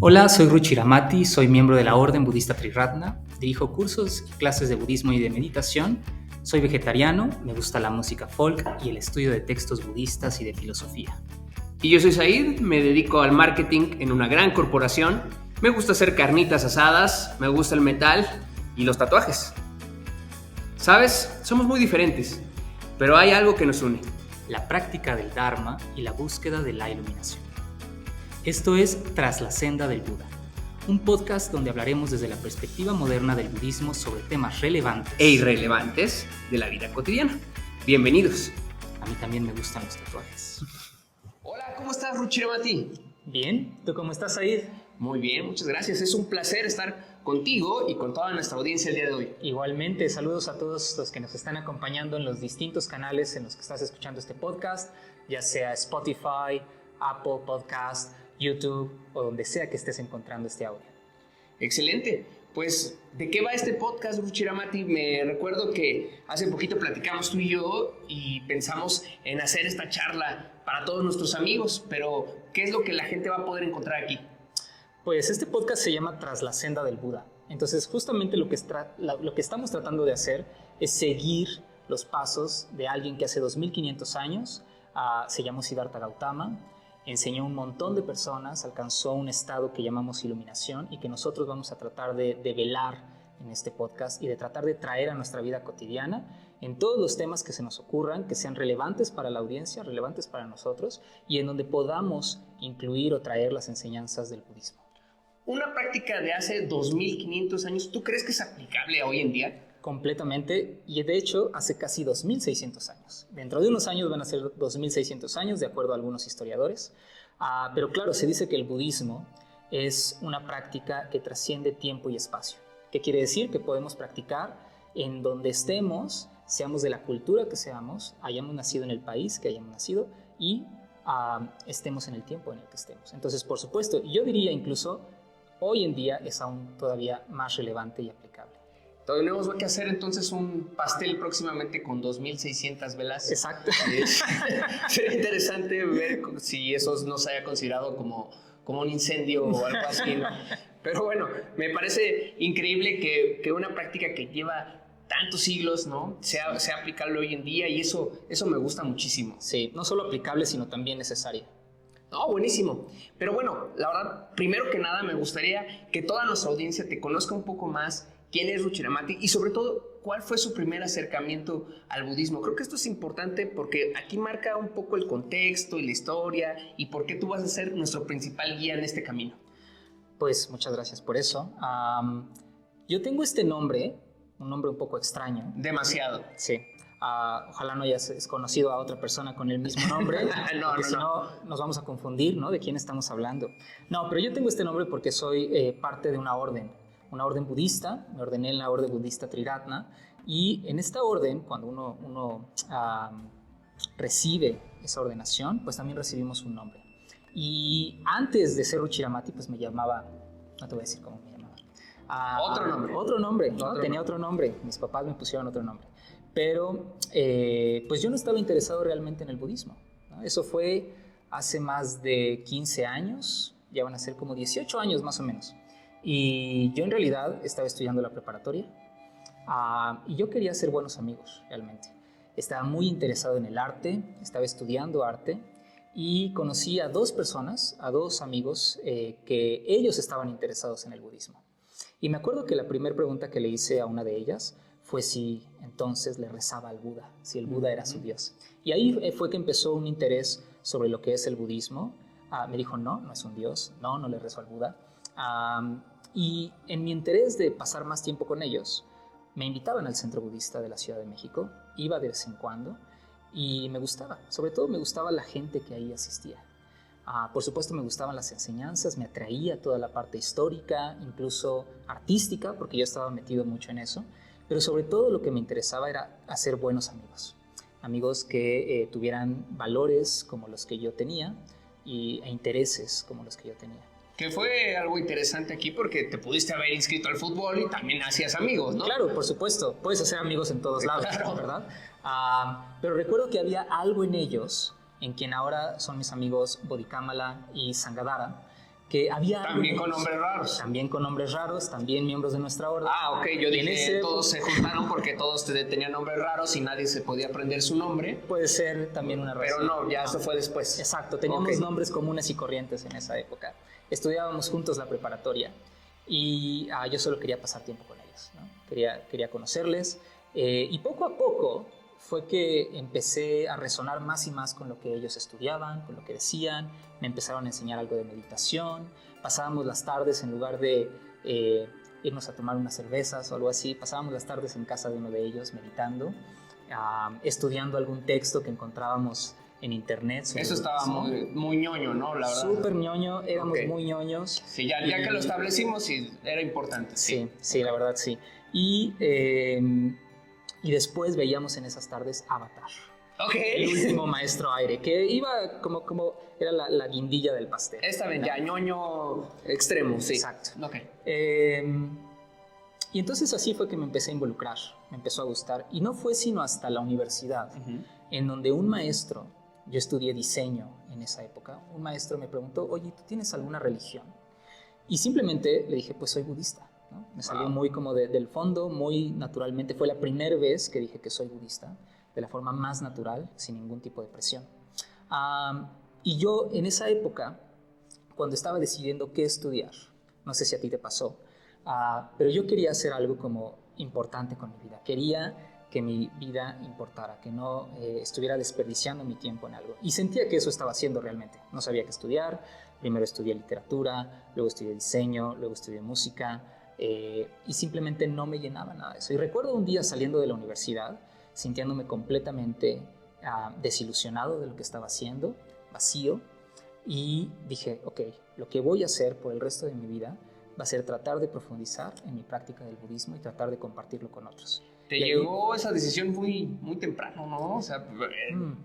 Hola, soy Ruchiramati, soy miembro de la Orden Budista Triratna, dirijo cursos y clases de budismo y de meditación, soy vegetariano, me gusta la música folk y el estudio de textos budistas y de filosofía. Y yo soy Said, me dedico al marketing en una gran corporación, me gusta hacer carnitas asadas, me gusta el metal y los tatuajes. ¿Sabes? Somos muy diferentes, pero hay algo que nos une. La práctica del Dharma y la búsqueda de la iluminación. Esto es Tras la Senda del Buda, un podcast donde hablaremos desde la perspectiva moderna del budismo sobre temas relevantes e irrelevantes de la vida cotidiana. Bienvenidos. A mí también me gustan los tatuajes. Hola, ¿cómo estás, Ruchiramati? Bien, ¿tú cómo estás, Said? Muy bien, muchas gracias. Es un placer estar contigo y con toda nuestra audiencia el día de hoy. Igualmente, saludos a todos los que nos están acompañando en los distintos canales en los que estás escuchando este podcast, ya sea Spotify, Apple Podcast, YouTube o donde sea que estés encontrando este audio. Excelente. Pues, ¿de qué va este podcast, Ruchiramati? Me recuerdo que hace poquito platicamos tú y yo y pensamos en hacer esta charla para todos nuestros amigos, pero ¿qué es lo que la gente va a poder encontrar aquí? Pues este podcast se llama Tras la Senda del Buda. Entonces, justamente lo que estamos tratando de hacer es seguir los pasos de alguien que hace 2500 años se llamó Siddhartha Gautama, enseñó a un montón de personas, alcanzó un estado que llamamos iluminación y que nosotros vamos a tratar de velar en este podcast y de tratar de traer a nuestra vida cotidiana en todos los temas que se nos ocurran, que sean relevantes para la audiencia, relevantes para nosotros y en donde podamos incluir o traer las enseñanzas del budismo. Una práctica de hace 2500 años, ¿tú crees que es aplicable hoy en día? Completamente, y de hecho hace casi 2600 años. Dentro de unos años van a ser 2600 años, de acuerdo a algunos historiadores. Pero claro, se dice que el budismo es una práctica que trasciende tiempo y espacio. ¿Qué quiere decir? Que podemos practicar en donde estemos, seamos de la cultura que seamos, hayamos nacido en el país que hayamos nacido y estemos en el tiempo en el que estemos. Entonces, por supuesto, yo diría incluso, hoy en día es aún todavía más relevante y aplicable. Tenemos que hacer entonces un pastel próximamente con 2600 velas. Exacto. Sería interesante ver si eso no se haya considerado como un incendio o algo así, ¿no? Pero bueno, me parece increíble que una práctica que lleva tantos siglos, ¿no? sea aplicable hoy en día y eso me gusta muchísimo. Sí, no solo aplicable, sino también necesaria. No, buenísimo. Pero bueno, la verdad, primero que nada me gustaría que toda nuestra audiencia te conozca un poco más. ¿Quién es Ruchiramati? Y sobre todo, ¿cuál fue su primer acercamiento al budismo? Creo que esto es importante porque aquí marca un poco el contexto y la historia y por qué tú vas a ser nuestro principal guía en este camino. Pues muchas gracias por eso. Yo tengo este nombre, un nombre un poco extraño. Demasiado. Sí. Ojalá no hayas conocido a otra persona con el mismo nombre, no, si no nos vamos a confundir, ¿no? De quién estamos hablando. No, pero yo tengo este nombre porque soy parte de una orden budista. Me ordené en la Orden Budista Triratna y en esta orden, cuando uno recibe esa ordenación, pues también recibimos un nombre. Y antes de ser Ruchiramati, pues me llamaba, no te voy a decir cómo me llamaba. Otro nombre, ¿no? Tenía otro nombre, mis papás me pusieron otro nombre. Pero pues yo no estaba interesado realmente en el budismo, ¿no? Eso fue hace más de 15 años, ya van a ser como 18 años más o menos. Y yo en realidad estaba estudiando la preparatoria y yo quería hacer buenos amigos realmente. Estaba muy interesado en el arte, estaba estudiando arte y conocí a dos personas, a dos amigos que ellos estaban interesados en el budismo. Y me acuerdo que la primera pregunta que le hice a una de ellas fue si entonces le rezaba al Buda, si el Buda era su Dios. Y ahí fue que empezó un interés sobre lo que es el budismo. Me dijo, no es un Dios, no le rezo al Buda. Y en mi interés de pasar más tiempo con ellos, me invitaban al Centro Budista de la Ciudad de México, iba de vez en cuando y me gustaba, sobre todo me gustaba la gente que ahí asistía. Por supuesto me gustaban las enseñanzas, me atraía toda la parte histórica, incluso artística, porque yo estaba metido mucho en eso, pero sobre todo lo que me interesaba era hacer buenos amigos que tuvieran valores como los que yo tenía e intereses como los que yo tenía. Que fue algo interesante aquí porque te pudiste haber inscrito al fútbol y también hacías amigos, ¿no? Claro, por supuesto. Puedes hacer amigos en todos lados, claro. ¿Verdad? Pero recuerdo que había algo en ellos, en quien ahora son mis amigos Bodhikāmala y Sangadhara, que había... También con nombres raros. También con nombres raros, también miembros de nuestra orden. Ah, ok, yo dije todos se juntaron porque todos tenían nombres raros y nadie se podía aprender su nombre. Puede ser también una razón. Pero no, ya eso fue después. Exacto, teníamos nombres comunes y corrientes en esa época. Estudiábamos juntos la preparatoria y yo solo quería pasar tiempo con ellos, ¿no? Quería conocerles y poco a poco fue que empecé a resonar más y más con lo que ellos estudiaban, con lo que decían. Me empezaron a enseñar algo de meditación. Pasábamos las tardes, en lugar de irnos a tomar unas cervezas o algo así, pasábamos las tardes en casa de uno de ellos meditando, estudiando algún texto que encontrábamos en internet. Eso estaba muy ñoño, ¿no? La verdad. Súper ñoño, éramos muy ñoños. Sí, ya que lo establecimos, sí, era importante. Sí, la verdad sí. Y después veíamos en esas tardes Avatar. Okay. El último maestro aire, que iba como era la guindilla del pastel. Esta vez ya ñoño extremo, sí. Exacto. Okay. Y entonces así fue que me empecé a involucrar, me empezó a gustar. Y no fue sino hasta la universidad, en donde un maestro, yo estudié diseño en esa época, un maestro me preguntó, oye, ¿tú tienes alguna religión? Y simplemente le dije, pues soy budista, ¿no? Me salió muy como del fondo, muy naturalmente. Fue la primera vez que dije que soy budista, de la forma más natural, sin ningún tipo de presión. Y yo en esa época, cuando estaba decidiendo qué estudiar, no sé si a ti te pasó, pero yo quería hacer algo como importante con mi vida. Quería que mi vida importara, que no estuviera desperdiciando mi tiempo en algo. Y sentía que eso estaba haciendo realmente. No sabía qué estudiar. Primero estudié literatura, luego estudié diseño, luego estudié música, y simplemente no me llenaba nada de eso. Y recuerdo un día saliendo de la universidad, sintiéndome completamente desilusionado de lo que estaba haciendo, vacío, y dije, ok, lo que voy a hacer por el resto de mi vida va a ser tratar de profundizar en mi práctica del budismo y tratar de compartirlo con otros. Te llegó esa decisión muy temprano, ¿no? O sea,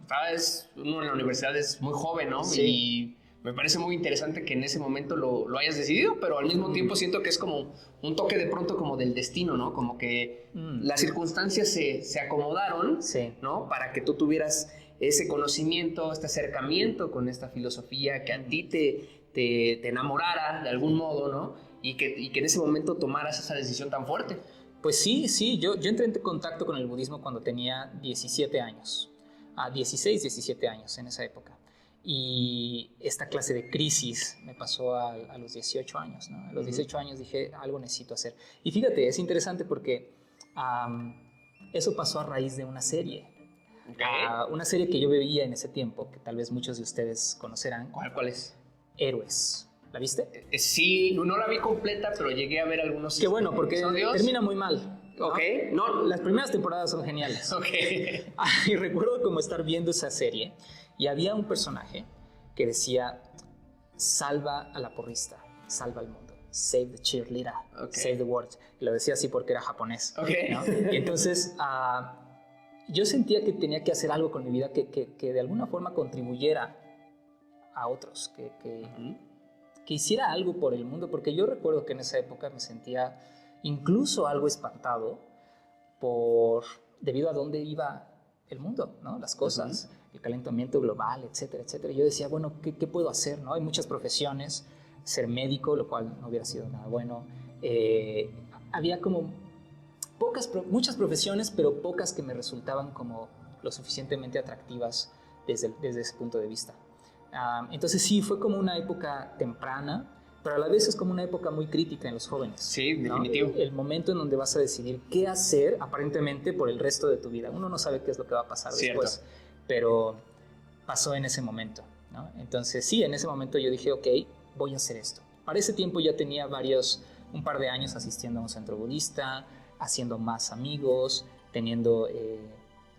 sabes, uno en la universidad es muy joven, ¿no? Sí. Y me parece muy interesante que en ese momento lo hayas decidido, pero al mismo tiempo siento que es como un toque de pronto como del destino, ¿no? Como que las circunstancias se acomodaron, ¿no? Para que tú tuvieras ese conocimiento, este acercamiento con esta filosofía, que a ti te enamorara de algún modo, ¿no? Y que en ese momento tomaras esa decisión tan fuerte. Pues sí, yo entré en contacto con el budismo cuando tenía 17 años, 16, 17 años en esa época. Y esta clase de crisis me pasó a los 18 años, ¿no? A los 18 años dije, algo necesito hacer. Y fíjate, es interesante porque eso pasó a raíz de una serie. Una serie que yo veía en ese tiempo, que tal vez muchos de ustedes conocerán. ¿Cuál es? Héroes. ¿La viste? Sí, no la vi completa, pero llegué a ver algunos. Qué bueno, porque termina muy mal, ¿no? Ok. No, las primeras temporadas son geniales. Ok. Y recuerdo como estar viendo esa serie y había un personaje que decía, salva a la porrista, salva al mundo. Save the cheerleader, save the world. Y lo decía así porque era japonés. Okay. ¿No? Y entonces yo sentía que tenía que hacer algo con mi vida que de alguna forma contribuyera a otros, que hiciera algo por el mundo, porque yo recuerdo que en esa época me sentía incluso algo espantado debido a dónde iba el mundo, ¿no? Las cosas, el calentamiento global, etcétera, etcétera. Yo decía, bueno, ¿qué puedo hacer, no? Hay muchas profesiones, ser médico, lo cual no hubiera sido nada bueno. Había como muchas profesiones, pero pocas que me resultaban como lo suficientemente atractivas desde ese punto de vista. Entonces sí, fue como una época temprana, pero a la vez es como una época muy crítica en los jóvenes. Sí, ¿no? definitivo. El momento en donde vas a decidir qué hacer aparentemente por el resto de tu vida. Uno no sabe qué es lo que va a pasar después, pero pasó en ese momento, ¿no? Entonces sí, en ese momento yo dije, ok, voy a hacer esto. Para ese tiempo ya tenía un par de años asistiendo a un centro budista, haciendo más amigos, teniendo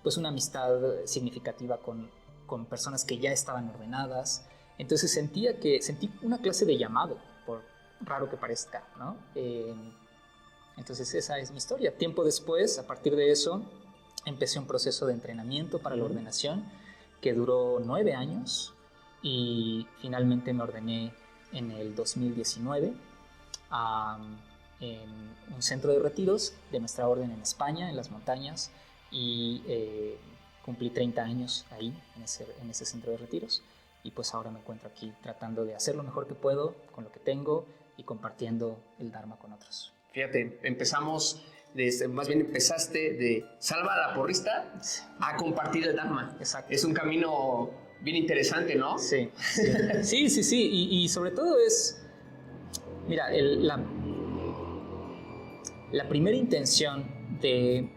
pues una amistad significativa con personas que ya estaban ordenadas. Entonces sentí una clase de llamado, por raro que parezca, ¿no? Entonces esa es mi historia. Tiempo después, a partir de eso, empecé un proceso de entrenamiento para la ordenación que duró 9 años y finalmente me ordené en el 2019 en un centro de retiros de nuestra orden en España, en las montañas, y cumplí 30 años ahí, en ese centro de retiros. y pues ahora me encuentro aquí tratando de hacer lo mejor que puedo con lo que tengo y compartiendo el Dharma con otros. Fíjate, empezaste de salva a la porrista a compartir el Dharma. Exacto. Es un camino bien interesante, ¿no? Sí. Y sobre todo es, mira, la primera intención de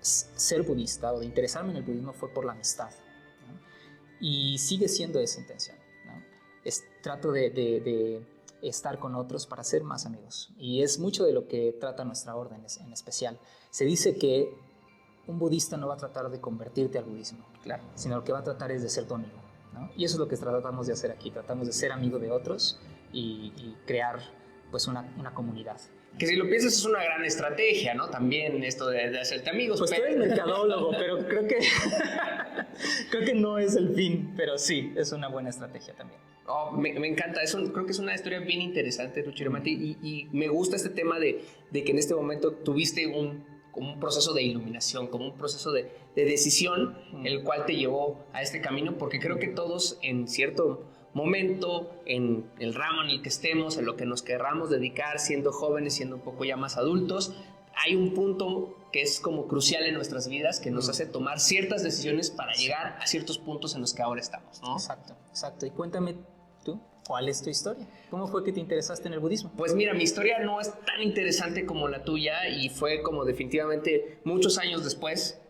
ser budista o de interesarme en el budismo fue por la amistad, ¿no? Y sigue siendo esa intención, ¿no? Trato de estar con otros para ser más amigos. Y es mucho de lo que trata nuestra orden en especial. Se dice que un budista no va a tratar de convertirte al budismo, claro, sino lo que va a tratar es de ser tu amigo, ¿no? Y eso es lo que tratamos de hacer aquí. Tratamos de ser amigo de otros y crear pues una comunidad. Que si lo piensas es una gran estrategia, ¿no? También esto de hacerte amigos. Pues tú eres mercadólogo, pero creo que no es el fin, pero sí, es una buena estrategia también. Oh, me encanta, creo que es una historia bien interesante, Ruchiramati, y me gusta este tema de que en este momento tuviste como un proceso de iluminación, como un proceso de decisión, el cual te llevó a este camino, porque creo que todos en cierto momento, en el ramo en el que estemos, en lo que nos querramos dedicar, siendo jóvenes, siendo un poco ya más adultos, hay un punto que es como crucial en nuestras vidas, que nos hace tomar ciertas decisiones para llegar a ciertos puntos en los que ahora estamos, ¿no? Exacto. Y cuéntame tú, ¿cuál es tu historia? ¿Cómo fue que te interesaste en el budismo? Pues mira, mi historia no es tan interesante como la tuya y fue como definitivamente muchos años después.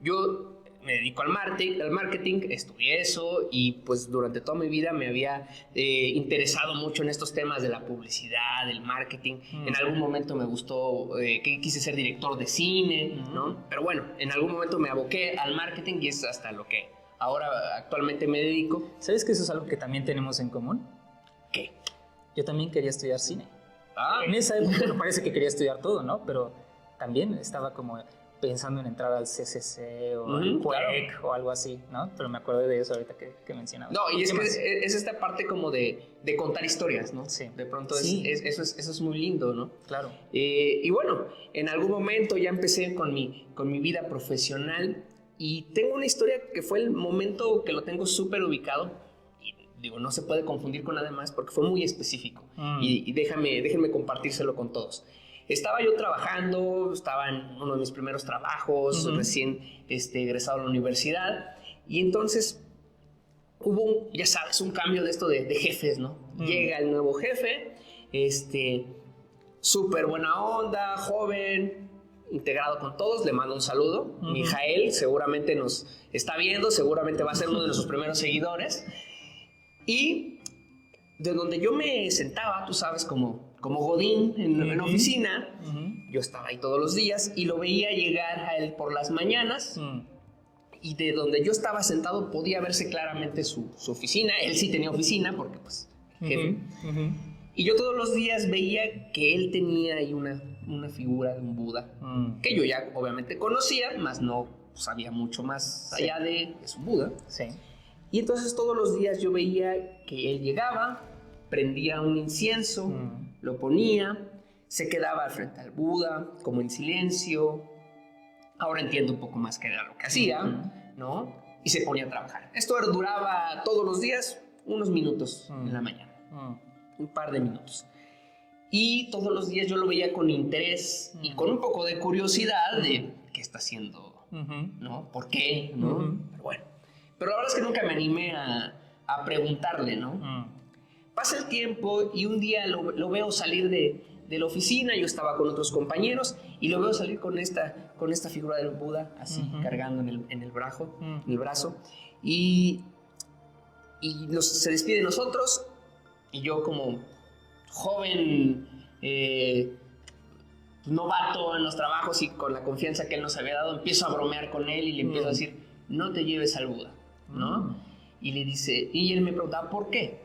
Yo me dedico al marketing, estudié eso y pues durante toda mi vida me había interesado mucho en estos temas de la publicidad, del marketing. En algún momento me gustó, que quise ser director de cine, ¿no? Pero bueno, en algún momento me aboqué al marketing y es hasta lo que ahora actualmente me dedico. ¿Sabes que eso es algo que también tenemos en común? ¿Qué? Yo también quería estudiar cine. En esa época, bueno, parece que quería estudiar todo, ¿no? Pero también estaba como pensando en entrar al CCC o al CUEC o algo así, ¿no? Pero me acuerdo de eso ahorita que mencionabas. No, y es que es esta parte como de contar historias, ¿no? Sí. De pronto eso es muy lindo, ¿no? Claro. Y bueno, en algún momento ya empecé con mi vida profesional y tengo una historia que fue el momento que lo tengo súper ubicado. Y digo, no se puede confundir con nada más porque fue muy específico. Y déjenme compartírselo con todos. Estaba yo trabajando, estaba en uno de mis primeros trabajos, recién egresado a la universidad, y entonces hubo, ya sabes, un cambio de esto de jefes, ¿no? Llega el nuevo jefe, súper buena onda, joven, integrado con todos, le mando un saludo. Mijael seguramente nos está viendo, seguramente va a ser uno de nuestros primeros seguidores. Y de donde yo me sentaba, tú sabes, como godín en oficina, yo estaba ahí todos los días y lo veía llegar a él por las mañanas y de donde yo estaba sentado podía verse claramente su oficina. Él sí tenía oficina porque pues jefe. Y yo todos los días veía que él tenía ahí una figura de un Buda que yo ya obviamente conocía, más no sabía mucho más allá de su Buda. Sí. Y entonces todos los días yo veía que él llegaba, prendía un incienso, lo ponía, se quedaba frente al Buda, como en silencio. Ahora entiendo un poco más qué era lo que hacía, ¿no? Y se ponía a trabajar. Esto duraba todos los días unos minutos en la mañana, un par de minutos. Y todos los días yo lo veía con interés y con un poco de curiosidad de qué está haciendo, ¿no? ¿Por qué? ¿No? Pero bueno. Pero la verdad es que nunca me animé a preguntarle, ¿no? Pasa el tiempo y un día lo veo salir de la oficina. Yo estaba con otros compañeros y lo veo salir con esta figura del Buda así cargando en el brazo y se despide de nosotros y yo como joven novato en los trabajos y con la confianza que él nos había dado, empiezo a bromear con él y le empiezo a decir, no te lleves al Buda, ¿no? Y le dice, y él me preguntaba, ¿por qué?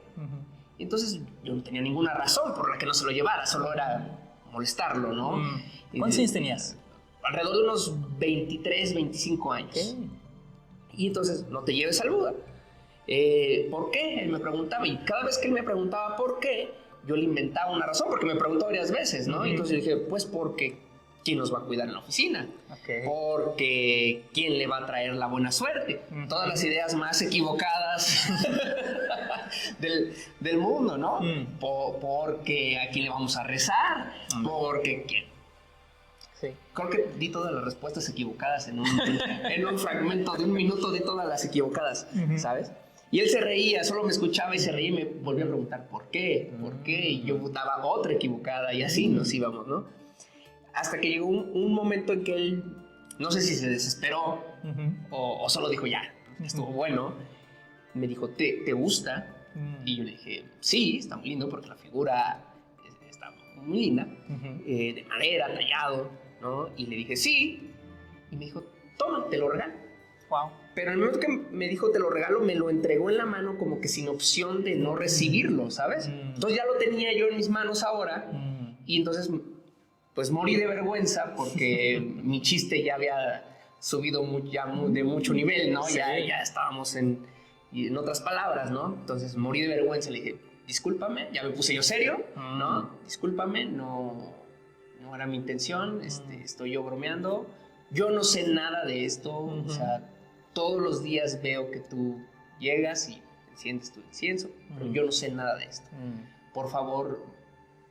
Entonces yo no tenía ninguna razón por la que no se lo llevara, solo era molestarlo, ¿no? ¿Cuántos años tenías? Alrededor de unos 23, 25 años. ¿Qué? Y entonces, no te lleves al Buda. ¿Por qué? Él me preguntaba, y cada vez que él me preguntaba por qué, yo le inventaba una razón, porque me preguntó varias veces, ¿no? Y entonces yo dije, pues porque ¿quién nos va a cuidar en la oficina? Porque ¿quién le va a traer la buena suerte? Todas las ideas más equivocadas del mundo, ¿no? Porque ¿a quién le vamos a rezar? Porque ¿quién? Sí. Creo que di todas las respuestas equivocadas en un fragmento de un minuto, de todas las equivocadas, ¿sabes? Y él se reía, solo me escuchaba y se reía y me volvió a preguntar ¿por qué? ¿Por qué? Y yo daba otra equivocada y así nos íbamos, ¿no? Hasta que llegó un momento en que él, no sé si se desesperó o solo dijo ya, estuvo bueno. Me dijo, ¿te gusta? Y yo le dije, sí, está muy lindo porque la figura está muy linda, de madera, tallado, ¿no? Y le dije, sí. Y me dijo, toma, te lo regalo. Wow. Pero en el momento que me dijo, te lo regalo, me lo entregó en la mano como que sin opción de no recibirlo, ¿sabes? Entonces ya lo tenía yo en mis manos ahora y entonces pues morí de vergüenza porque mi chiste ya había subido de mucho nivel, ¿no? Sí. Ya estábamos en otras palabras, ¿no? Entonces morí de vergüenza, le dije, discúlpame, ya me puse yo serio, ¿no? Discúlpame, no era mi intención, estoy yo bromeando, yo no sé nada de esto, o sea, todos los días veo que tú llegas y enciendes tu incienso, pero yo no sé nada de esto. Por favor,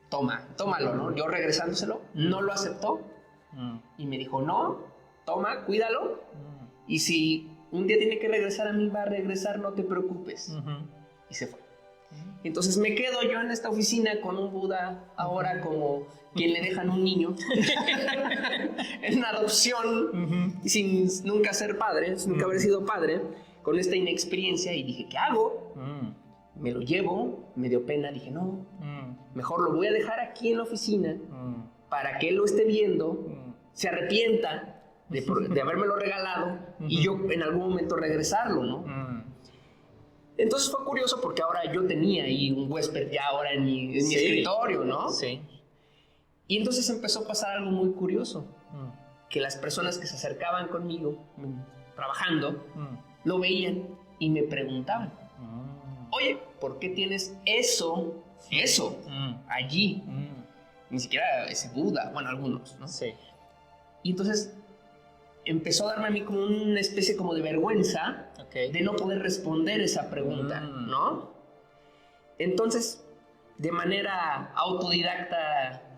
tómalo, ¿no? Yo regresándoselo, no lo aceptó y me dijo, no, toma, cuídalo y si un día tiene que regresar a mí, va a regresar, no te preocupes. Y se fue. Entonces me quedo yo en esta oficina con un Buda, ahora como quien le dejan un niño, en una adopción, sin nunca ser padre, sin nunca haber sido padre, con esta inexperiencia, y dije, ¿qué hago? Me lo llevo, me dio pena, dije, no, mejor lo voy a dejar aquí en la oficina para que él lo esté viendo, se arrepienta de habérmelo regalado y yo en algún momento regresarlo, ¿no? Entonces fue curioso porque ahora yo tenía ahí un huésped ya ahora en mi escritorio, ¿no? Sí. Y entonces empezó a pasar algo muy curioso, que las personas que se acercaban conmigo, trabajando, lo veían y me preguntaban, oye, ¿por qué tienes eso allí? Ni siquiera ese Buda, bueno, algunos, ¿no? Sí. Y entonces empezó a darme a mí como una especie como de vergüenza de no poder responder esa pregunta, ¿no? Entonces, de manera autodidacta,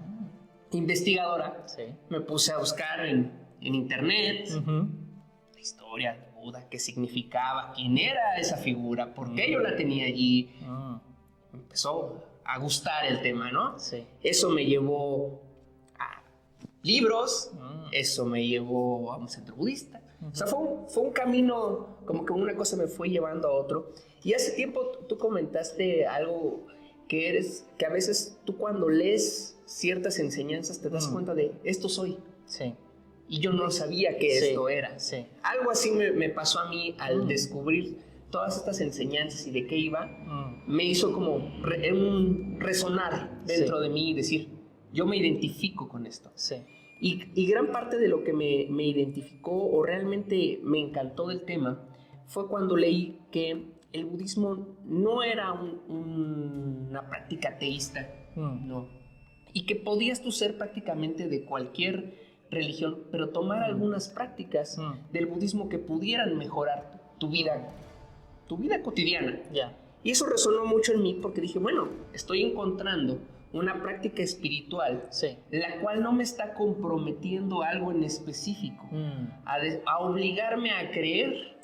investigadora, me puse a buscar en internet la historia de Buda, qué significaba, quién era esa figura, por qué yo la tenía allí. Me empezó a gustar el tema, ¿no? Sí. Eso me llevó a libros, eso me llevó a un centro budista. O sea, fue un camino, como que una cosa me fue llevando a otro. Y hace tiempo tú comentaste algo que a veces tú cuando lees ciertas enseñanzas te das cuenta de esto soy. Sí. Y yo no sabía que esto era. Sí. Algo así me pasó a mí al descubrir todas estas enseñanzas y de qué iba. Me hizo como un resonar dentro de mí y decir, yo me identifico con esto. Sí. Y gran parte de lo que me identificó o realmente me encantó del tema fue cuando leí que el budismo no era una práctica ateísta, no. Y que podías tú ser prácticamente de cualquier religión, pero tomar algunas prácticas del budismo que pudieran mejorar tu vida cotidiana. Yeah. Y eso resonó mucho en mí porque dije, bueno, estoy encontrando una práctica espiritual, la cual no me está comprometiendo a algo en específico, a obligarme a creer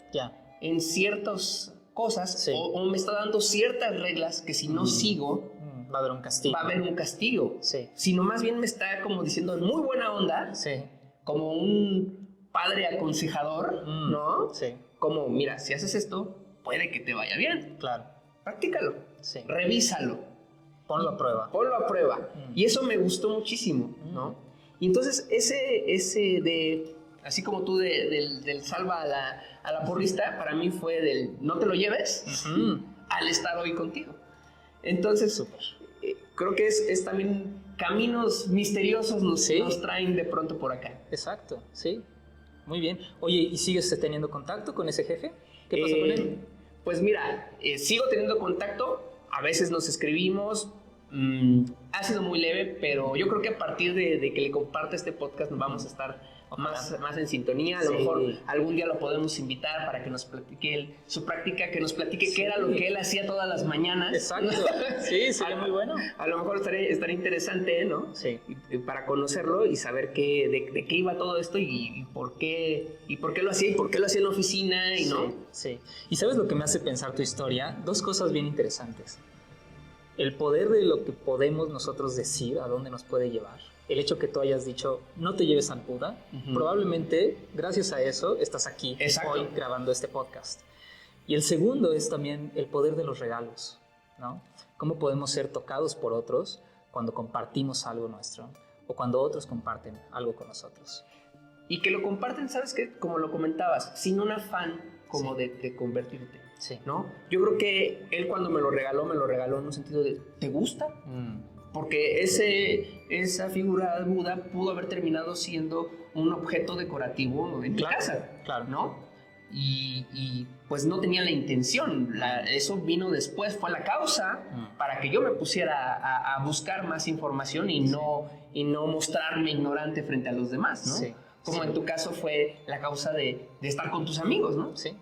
en ciertas cosas, o me está dando ciertas reglas que si no sigo, va a haber un castigo. Va a haber un castigo. Sino más bien me está como diciendo en muy buena onda, como un padre aconsejador, ¿no? Como, mira, si haces esto, puede que te vaya bien. Claro. Practícalo. Revísalo. Ponlo a prueba. Y eso me gustó muchísimo, ¿no? Y entonces ese de, así como tú del salva a la porrista, para mí fue del no te lo lleves al estar hoy contigo. Entonces, creo que es también caminos misteriosos nos traen de pronto por acá. Exacto, sí. Muy bien. Oye, ¿y sigues teniendo contacto con ese jefe? ¿Qué pasó con él? Pues mira, sigo teniendo contacto, a veces nos escribimos, ha sido muy leve, pero yo creo que a partir de que le comparte este podcast nos vamos a estar más en sintonía. A lo mejor algún día lo podemos invitar para que nos platique su práctica, que nos platique qué era lo que él hacía todas las mañanas. Exacto. Sí, sería muy bueno. A lo mejor estaría interesante, ¿no? Sí. Y para conocerlo y saber de qué iba todo esto y por qué lo hacía y por qué lo hacía en la oficina, ¿no? Sí. ¿Y sabes lo que me hace pensar tu historia? Dos cosas bien interesantes. El poder de lo que podemos nosotros decir, a dónde nos puede llevar. El hecho que tú hayas dicho, no te lleves al Buda, probablemente gracias a eso estás aquí hoy grabando este podcast. Y el segundo es también el poder de los regalos, ¿no? Cómo podemos ser tocados por otros cuando compartimos algo nuestro o cuando otros comparten algo con nosotros. Y que lo comparten, ¿sabes qué? Como lo comentabas, sin un afán como de convertirte. Sí. ¿No? Yo creo que él cuando me lo regaló en un sentido de ¿te gusta? Porque esa figura de Buda pudo haber terminado siendo un objeto decorativo en mi casa, claro. ¿no? Y pues no tenía la intención, eso vino después, fue la causa para que yo me pusiera a buscar más información y no mostrarme ignorante frente a los demás, ¿no? Sí. Como en tu caso fue la causa de estar con tus amigos, ¿no? Sí.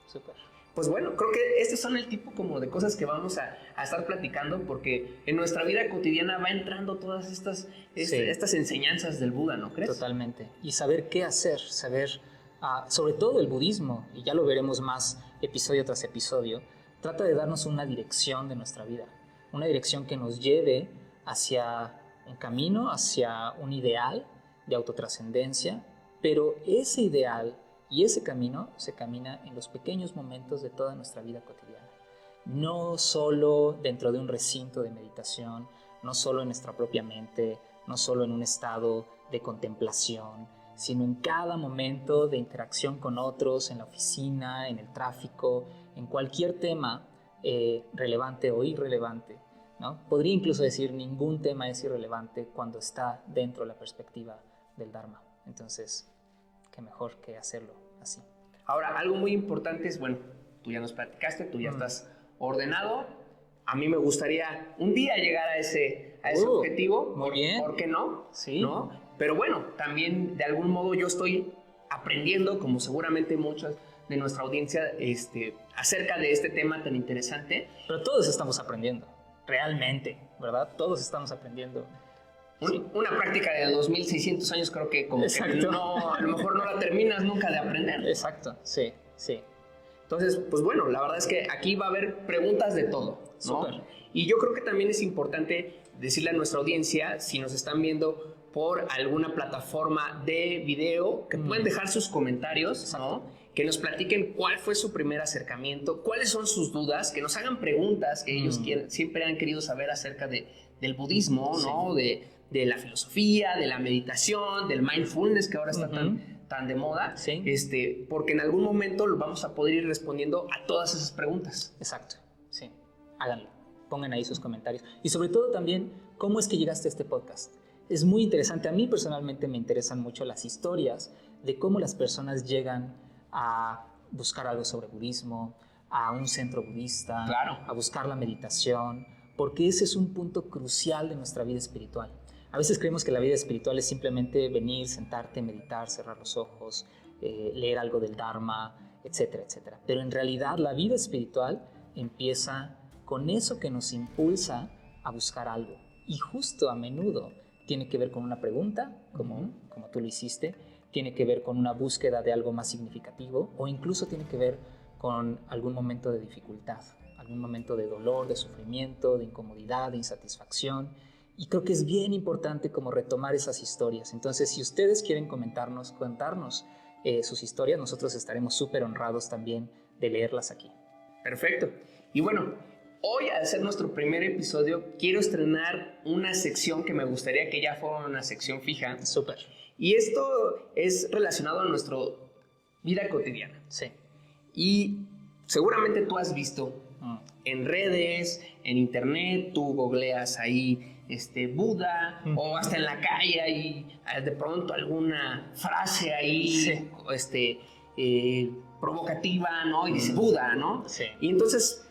Súper. Pues bueno, creo que estos son el tipo como de cosas que vamos a estar platicando porque en nuestra vida cotidiana va entrando todas estas enseñanzas del Buda, ¿no crees? Totalmente. Y saber qué hacer, saber, sobre todo el budismo, y ya lo veremos más episodio tras episodio, trata de darnos una dirección de nuestra vida, una dirección que nos lleve hacia un camino, hacia un ideal de autotrascendencia, pero ese ideal y ese camino se camina en los pequeños momentos de toda nuestra vida cotidiana. No solo dentro de un recinto de meditación, no solo en nuestra propia mente, no solo en un estado de contemplación, sino en cada momento de interacción con otros, en la oficina, en el tráfico, en cualquier tema relevante o irrelevante, ¿no? Podría incluso decir ningún tema es irrelevante cuando está dentro de la perspectiva del Dharma. Entonces, qué mejor que hacerlo así. Ahora, algo muy importante es, bueno, tú ya nos platicaste, tú ya estás ordenado. A mí me gustaría un día llegar a ese objetivo. Muy bien. ¿Por qué no? Sí. ¿No? Pero bueno, también de algún modo yo estoy aprendiendo, como seguramente muchas de nuestra audiencia, acerca de este tema tan interesante. Pero todos estamos aprendiendo, realmente, ¿verdad? Todos estamos aprendiendo. Una práctica de 2600 años creo que como que no, a lo mejor no la terminas nunca de aprender. Exacto, sí. Entonces, pues bueno, la verdad es que aquí va a haber preguntas de todo, ¿no? Súper. Y yo creo que también es importante decirle a nuestra audiencia, si nos están viendo por alguna plataforma de video, que pueden dejar sus comentarios, ¿no? Que nos platiquen cuál fue su primer acercamiento, cuáles son sus dudas, que nos hagan preguntas que ellos siempre han querido saber acerca del budismo, ¿no? De la filosofía, de la meditación, del mindfulness que ahora está tan de moda, porque en algún momento lo vamos a poder ir respondiendo a todas esas preguntas. Exacto, sí, háganlo, pongan ahí sus comentarios. Y sobre todo también, ¿cómo es que llegaste a este podcast? Es muy interesante, a mí personalmente me interesan mucho las historias de cómo las personas llegan a buscar algo sobre budismo, a un centro budista, claro, a buscar la meditación, porque ese es un punto crucial de nuestra vida espiritual. A veces creemos que la vida espiritual es simplemente venir, sentarte, meditar, cerrar los ojos, leer algo del Dharma, etcétera, etcétera. Pero en realidad la vida espiritual empieza con eso que nos impulsa a buscar algo. Y justo a menudo tiene que ver con una pregunta, como tú lo hiciste, tiene que ver con una búsqueda de algo más significativo o incluso tiene que ver con algún momento de dificultad, algún momento de dolor, de sufrimiento, de incomodidad, de insatisfacción. Y creo que es bien importante como retomar esas historias. Entonces, si ustedes quieren contarnos sus historias, nosotros estaremos súper honrados también de leerlas aquí. Perfecto. Y bueno, hoy al ser nuestro primer episodio, quiero estrenar una sección que me gustaría que ya fuera una sección fija. Súper. Y esto es relacionado a nuestra vida cotidiana. Sí. Y seguramente tú has visto en redes, en internet, tú googleas ahí Buda, o hasta en la calle hay de pronto alguna frase ahí provocativa, ¿no? Y dice Buda, ¿no? Sí. Y entonces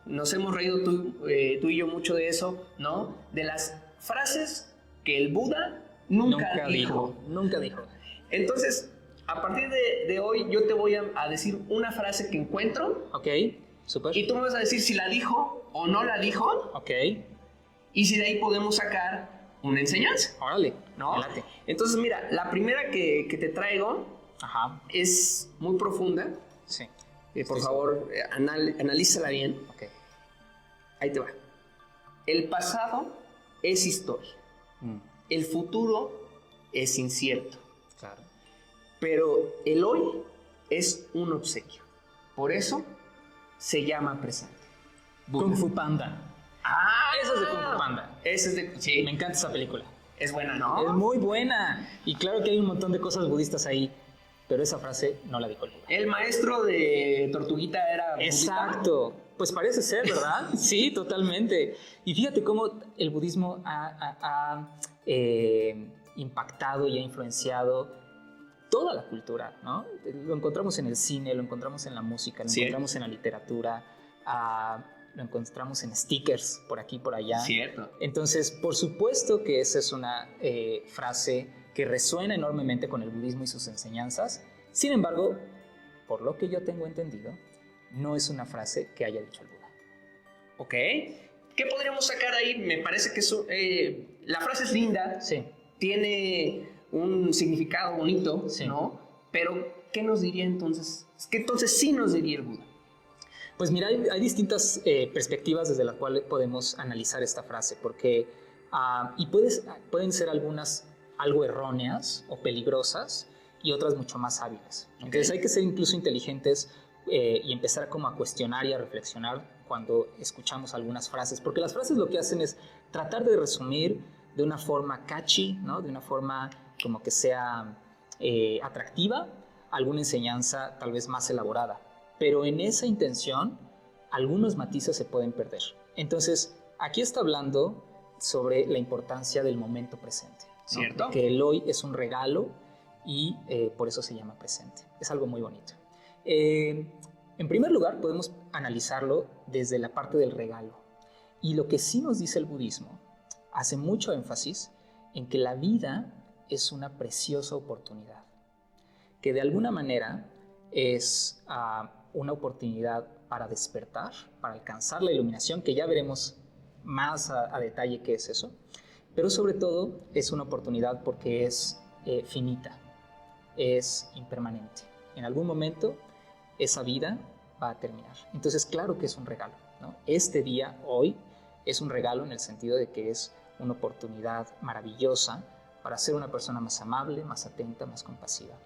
nos hemos reído tú y yo mucho de eso, ¿no? De las frases que el Buda nunca dijo. Nunca dijo. Entonces, a partir de hoy, yo te voy a decir una frase que encuentro. Ok, súper. Y tú me vas a decir si la dijo o no la dijo. Ok. Y si de ahí podemos sacar una enseñanza. Órale, ¿no? Adelante. Entonces, mira, la primera que te traigo es muy profunda. Sí. Por favor, analízala bien. Ok. Ahí te va. El pasado es historia. El futuro es incierto. Claro. Pero el hoy es un obsequio. Por eso se llama presente. Kung Fu Panda. Eso es de Kung Fu Panda. Ese es de... Sí. Me encanta esa película. Es buena, ¿no? Es muy buena. Y claro que hay un montón de cosas budistas ahí, pero esa frase no la dijo el Buda. El maestro de Tortuguita era budista. Exacto. Pues parece ser, ¿verdad? Sí, totalmente. Y fíjate cómo el budismo ha impactado y ha influenciado toda la cultura, ¿no? Lo encontramos en el cine, lo encontramos en la música, lo encontramos en la literatura, lo encontramos en stickers por aquí y por allá. Cierto. Entonces, por supuesto que esa es una frase que resuena enormemente con el budismo y sus enseñanzas. Sin embargo, por lo que yo tengo entendido, no es una frase que haya dicho el Buda. Ok. ¿Qué podríamos sacar ahí? Me parece que la frase es linda. Sí. Tiene un significado bonito, sí. ¿no? Pero, ¿qué nos diría entonces? ¿Qué entonces sí nos diría el Buda? Pues mira, hay distintas perspectivas desde las cuales podemos analizar esta frase, porque pueden ser algunas algo erróneas o peligrosas y otras mucho más hábiles. Entonces hay que ser incluso inteligentes y empezar como a cuestionar y a reflexionar cuando escuchamos algunas frases, porque las frases lo que hacen es tratar de resumir de una forma catchy, ¿no? De una forma como que sea atractiva, alguna enseñanza tal vez más elaborada. Pero en esa intención, algunos matices se pueden perder. Entonces, aquí está hablando sobre la importancia del momento presente, ¿no? ¿Cierto? Que el hoy es un regalo y por eso se llama presente. Es algo muy bonito. En primer lugar, podemos analizarlo desde la parte del regalo. Y lo que sí nos dice el budismo hace mucho énfasis en que la vida es una preciosa oportunidad, que de alguna manera es una oportunidad para despertar, para alcanzar la iluminación, que ya veremos más a detalle qué es eso, pero sobre todo es una oportunidad porque es finita, es impermanente. En algún momento esa vida va a terminar. Entonces, claro que es un regalo, ¿no? Este día, hoy, es un regalo en el sentido de que es una oportunidad maravillosa para ser una persona más amable, más atenta, más compasiva.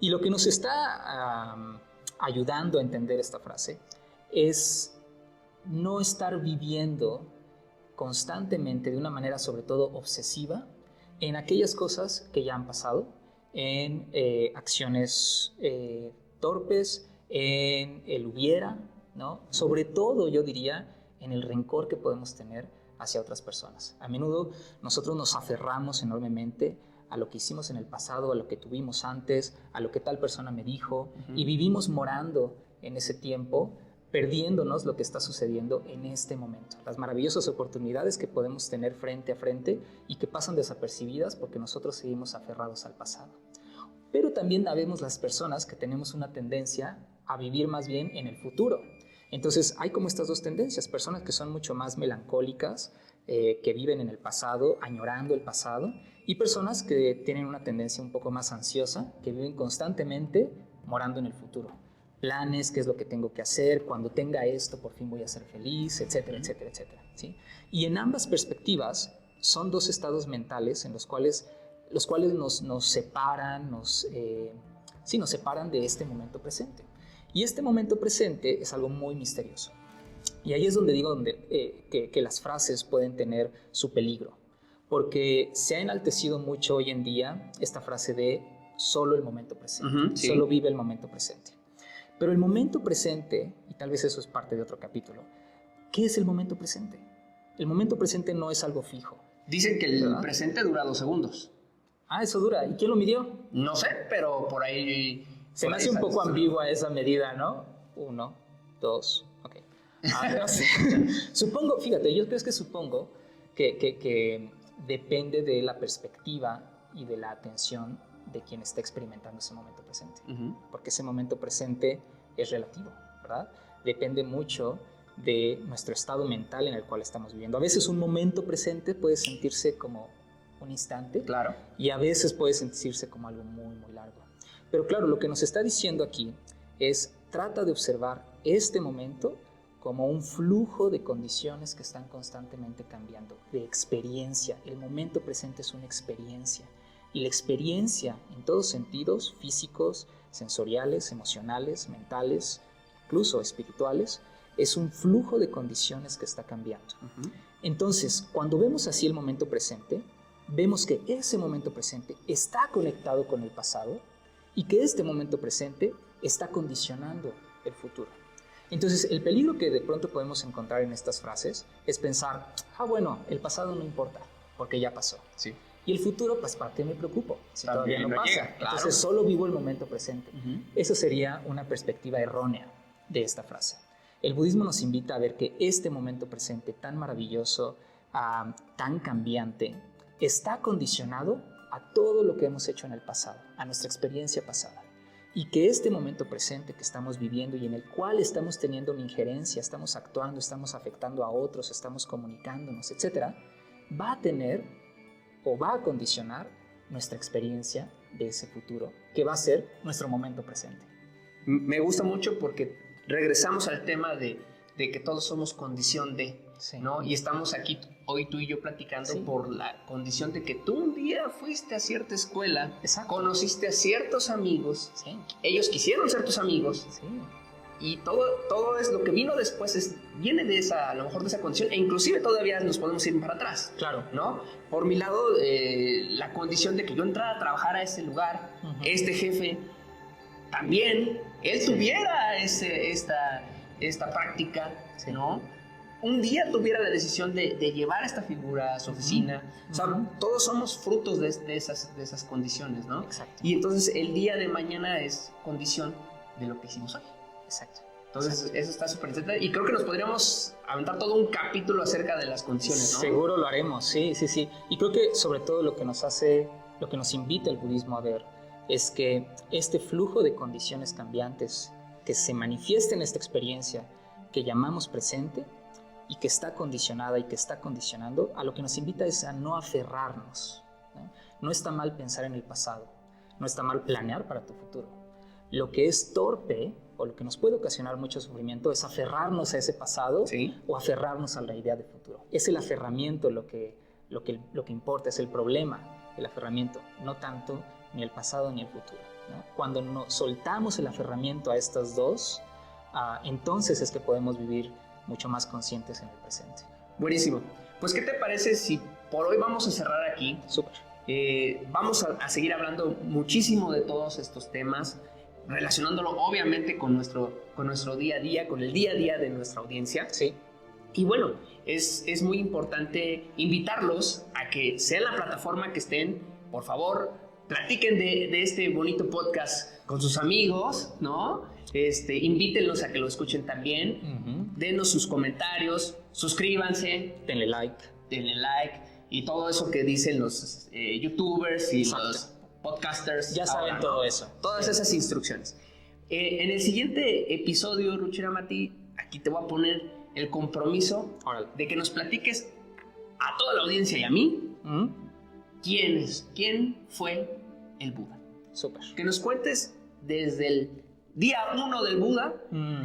Y lo que nos está ayudando a entender esta frase es no estar viviendo constantemente de una manera sobre todo obsesiva en aquellas cosas que ya han pasado, en acciones torpes, en el hubiera, ¿no? Sobre todo yo diría en el rencor que podemos tener hacia otras personas. A menudo nosotros nos aferramos enormemente a lo que hicimos en el pasado, a lo que tuvimos antes, a lo que tal persona me dijo, y vivimos morando en ese tiempo, perdiéndonos lo que está sucediendo en este momento. Las maravillosas oportunidades que podemos tener frente a frente y que pasan desapercibidas porque nosotros seguimos aferrados al pasado. Pero también habemos las personas que tenemos una tendencia a vivir más bien en el futuro. Entonces hay como estas dos tendencias, personas que son mucho más melancólicas, que viven en el pasado, añorando el pasado, y personas que tienen una tendencia un poco más ansiosa, que viven constantemente morando en el futuro. Planes, qué es lo que tengo que hacer, cuando tenga esto por fin voy a ser feliz, etcétera, etcétera, etcétera, ¿sí? Y en ambas perspectivas son dos estados mentales en los cuales nos separan, nos separan de este momento presente. Y este momento presente es algo muy misterioso. Y ahí es donde digo que las frases pueden tener su peligro, porque se ha enaltecido mucho hoy en día esta frase de solo el momento presente, sí. Solo vive el momento presente. Pero el momento presente, y tal vez eso es parte de otro capítulo, ¿qué es el momento presente? El momento presente no es algo fijo. Dicen que el presente dura 2 segundos. Eso dura. ¿Y quién lo midió? No sé, pero por ahí... Se me hace un poco ambigua esa medida, ¿no? 1, 2, ok. No sé. Supongo, fíjate, yo creo que supongo que depende de la perspectiva y de la atención de quien está experimentando ese momento presente. Porque ese momento presente es relativo, ¿verdad? Depende mucho de nuestro estado mental en el cual estamos viviendo. A veces un momento presente puede sentirse como un instante, claro, y a veces puede sentirse como algo muy, muy largo. Pero claro, lo que nos está diciendo aquí es, trata de observar este momento como un flujo de condiciones que están constantemente cambiando, de experiencia. El momento presente es una experiencia, y la experiencia en todos sentidos, físicos, sensoriales, emocionales, mentales, incluso espirituales, es un flujo de condiciones que está cambiando. Entonces, cuando vemos así el momento presente, vemos que ese momento presente está conectado con el pasado y que este momento presente está condicionando el futuro. Entonces, el peligro que de pronto podemos encontrar en estas frases es pensar, bueno, el pasado no importa, porque ya pasó. Sí. Y el futuro, pues, ¿para qué me preocupo? Si todavía no pasa. Llega, claro. Entonces, solo vivo el momento presente. Eso sería una perspectiva errónea de esta frase. El budismo nos invita a ver que este momento presente tan maravilloso, tan cambiante, está condicionado a todo lo que hemos hecho en el pasado, a nuestra experiencia pasada. Y que este momento presente que estamos viviendo y en el cual estamos teniendo una injerencia, estamos actuando, estamos afectando a otros, estamos comunicándonos, etc., va a tener o va a condicionar nuestra experiencia de ese futuro, que va a ser nuestro momento presente. Me gusta mucho porque regresamos al tema de que todos somos condición de, sí, ¿no? Y estamos aquí hoy tú y yo platicando, sí, por la condición de que tú un día fuiste a cierta escuela, exacto, conociste a ciertos amigos, sí, ellos quisieron ser tus amigos, sí, y todo es lo que vino después, viene de esa, a lo mejor de esa condición, e inclusive todavía nos podemos ir para atrás, claro, ¿no? Por mi lado, la condición de que yo entrara a trabajar a ese lugar, este jefe, también él tuviera esta práctica, sí, ¿no? Un día tuviera la decisión de llevar esta figura a su oficina. O sea, todos somos frutos de esas condiciones, ¿no? Exacto. Y entonces el día de mañana es condición de lo que hicimos hoy. Exacto. Entonces, exacto, eso está súper interesante. Y creo que nos podríamos aventar todo un capítulo acerca de las condiciones, ¿no? Seguro lo haremos, sí. Y creo que sobre todo lo que nos invita el budismo a ver es que este flujo de condiciones cambiantes que se manifiesta en esta experiencia que llamamos presente y que está condicionada y que está condicionando, a lo que nos invita es a no aferrarnos, ¿no? No está mal pensar en el pasado, no está mal planear para tu futuro. Lo que es torpe o lo que nos puede ocasionar mucho sufrimiento es aferrarnos a ese pasado, ¿sí?, o aferrarnos a la idea de futuro. Es el aferramiento lo que importa, es el problema, el aferramiento, no tanto ni el pasado ni el futuro, ¿no? Cuando nos soltamos el aferramiento a estas dos, entonces es que podemos vivir mucho más conscientes en el presente. Buenísimo. Pues, ¿qué te parece si por hoy vamos a cerrar aquí? Súper. Vamos a seguir hablando muchísimo de todos estos temas, relacionándolo obviamente con nuestro día a día, con el día a día de nuestra audiencia. Sí. Y bueno, es muy importante invitarlos a que sea la plataforma que estén, por favor, platiquen de este bonito podcast con sus amigos, ¿no? Invítenlos a que lo escuchen también, denos sus comentarios, suscríbanse, denle like y todo eso que dicen los youtubers y exacto, los podcasters. Ya saben, ¿no?, todo eso. Todas esas instrucciones. En el siguiente episodio, Ruchiramati, aquí te voy a poner el compromiso de que nos platiques a toda la audiencia y a mí quién fue el Buda. Súper. Que nos cuentes desde el día 1 del Buda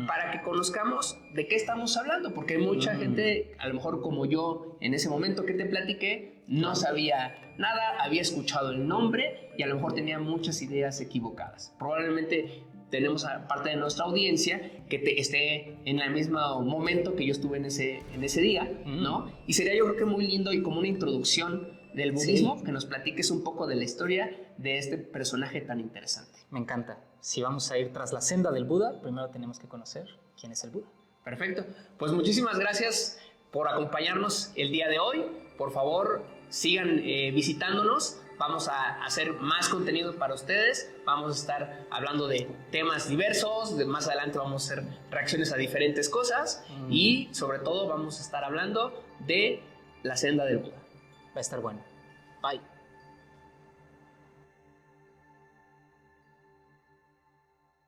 para que conozcamos de qué estamos hablando, porque hay mucha gente, a lo mejor como yo en ese momento que te platiqué, no sabía nada, había escuchado el nombre y a lo mejor tenía muchas ideas equivocadas. Probablemente tenemos a parte de nuestra audiencia que esté en el mismo momento que yo estuve en ese día, ¿no? Y sería, yo creo que muy lindo y como una introducción del budismo, sí, que nos platiques un poco de la historia de este personaje tan interesante. Me encanta. Si vamos a ir tras la senda del Buda, primero tenemos que conocer quién es el Buda. Perfecto. Pues muchísimas gracias por acompañarnos el día de hoy. Por favor, sigan visitándonos vamos a hacer más contenido para ustedes, vamos a estar hablando de temas diversos, más adelante vamos a hacer reacciones a diferentes cosas y sobre todo vamos a estar hablando de la senda del Buda. Va a estar bueno. Bye.